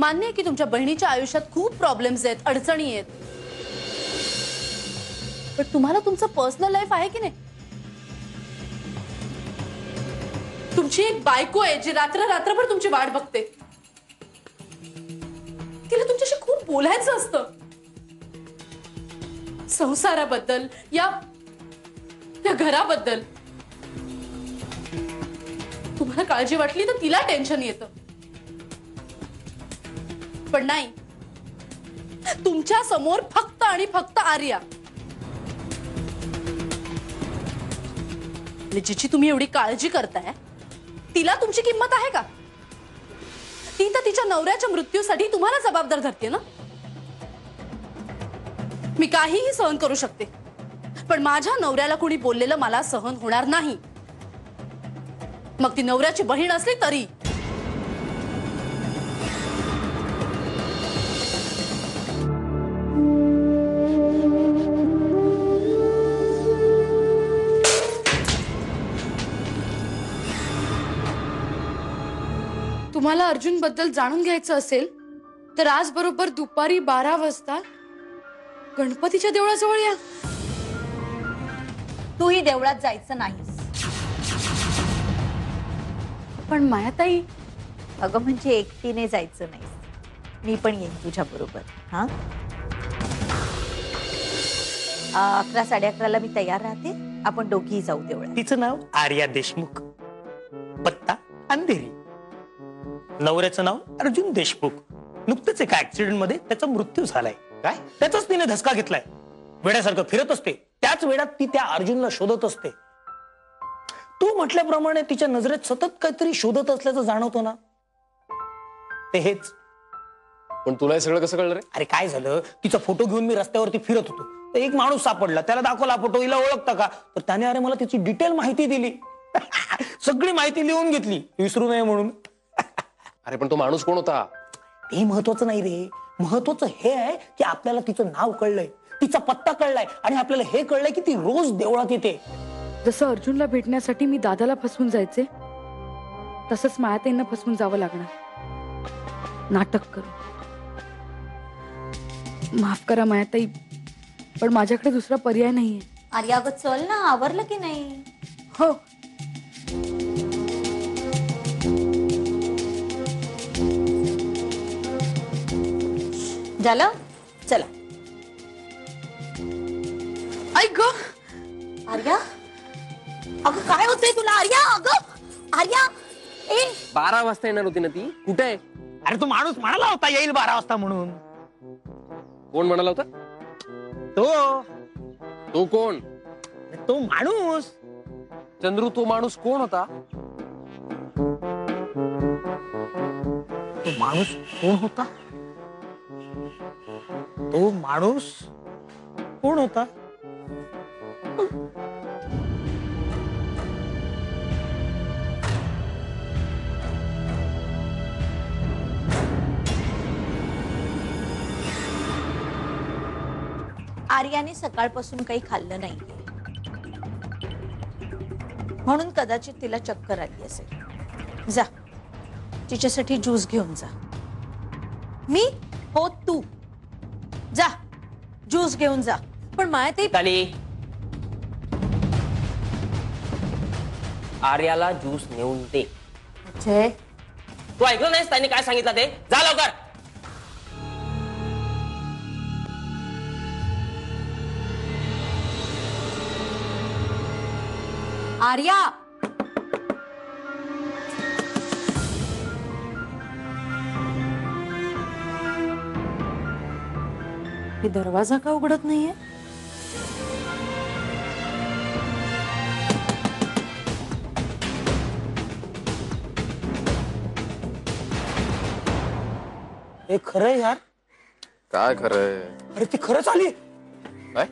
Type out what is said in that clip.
मान्य आहे की तुमच्या बहिणीच्या आयुष्यात खूप प्रॉब्लेम्स आहेत, अडचणी आहेत, पण तुम्हाला तुमचं पर्सनल लाईफ आहे की नाही? तुमची एक बायको आहे जी रात्रभर तुमची वाट बघते. तिला तुमच्याशी खूप बोलायचं असतं, संसाराबद्दल, या घराबद्दल. तुम्हाला काळजी वाटली तर तिला टेन्शन येतं, पण नाही, तुमच्या समोर फक्त आणि फक्त आर्या. जिची तुम्ही एवढी काळजी करताय तिला तुमची किंमत आहे का? ती तर तिच्या नवऱ्याच्या मृत्यूसाठी तुम्हाला जबाबदार धरते ना. मी काहीही सहन करू शकते, पण माझ्या नवऱ्याला कोणी बोललेलं मला सहन होणार नाही, मग ती नवऱ्याची बहीण असली तरी. तुम्हाला अर्जुन बद्दल जाणून घ्यायचं असेल तर आज बरोबर दुपारी 12 वाजता गणपतीच्या देवळाजवळ या. तूही देवळात जायचं नाहीस. पण मायाताई, अगं म्हणजे एकटीने जायचं नाहीस, मी पण येईन तुझ्या बरोबर. हा 11 11:30ला मी तयार राहते, आपण दोघीही जाऊ देवळात. तिचं नाव आर्या देशमुख, पत्ता अंधेरी, नवऱ्याचं नाव अर्जुन देशमुख. नुकतंच एका ऍक्सिडेंट मध्ये त्याचा मृत्यू झालाय. काय त्याचाच तिने धसका घेतलाय. वेड्यासारखं फिरत असते, त्याच वेळात ती त्या अर्जुनला शोधत असते. तू म्हटल्याप्रमाणे तिच्या नजरेत सतत काहीतरी शोधत असल्याचं जाणवतो ना, ते हेच. पण तुला हे सगळं कसं कळलं रे? अरे काय झालं, तिचा फोटो घेऊन मी रस्त्यावरती फिरत होतो, तर एक माणूस सापडला. त्याला दाखवला फोटो, हिला ओळखता का? तर त्याने अरे मला तिची डिटेल माहिती दिली. सगळी माहिती लिहून घेतली, विसरू नये म्हणून. अरे पण तो माणूस कोण होता? ते महत्वाचं नाही रे, महत्वाचं हे आहे की आपल्याला तिचं नाव कळलंय, तिचा पत्ता कळलाय, आणि आपल्याला हे कळलंय की ती रोज देवळात येते. जसं अर्जुनला भेटण्यासाठी मी दादाला फसवून जायचे, तसंच मायाताईंना फसवून जावं लागणार, नाटक करू. माफ करा मायाताई, पण माझ्याकडे दुसरा पर्याय नाहीये. आर्या अगं चल ना, आवरलं की नाही? हो. झालं, चला. ऐक ग आर्या, अगं काय होतंय तुला? आर्या, अगं आर्या, ए 12 वाजता येणार होती ना ती, कुठे आहे? अरे तो माणूस म्हणाला होता येईल 12 वाजता म्हणून. कोण म्हणाला होता? तो तो कोण? तो माणूस. चंद्रू, तो माणूस कोण होता? तो माणूस कोण होता? तो माणूस कोण होता? आर्याने सकाळपासून काही खाल्लं नाही, म्हणून कदाचित तिला चक्कर आली असेल. जा, तिच्यासाठी ज्यूस घेऊन जा. मी हो तू जा, ज्यूस घेऊन जा. पण माहिती ताली, आर्याला ज्यूस नेऊन दे. तू ऐकलं नाहीस त्यांनी काय सांगितलं ते? जा लवकर. आर्या, हे दरवाजा का उघडत नाहीये? हे खरंय यार. काय खरंय? अरे ती खरंच आली. काय?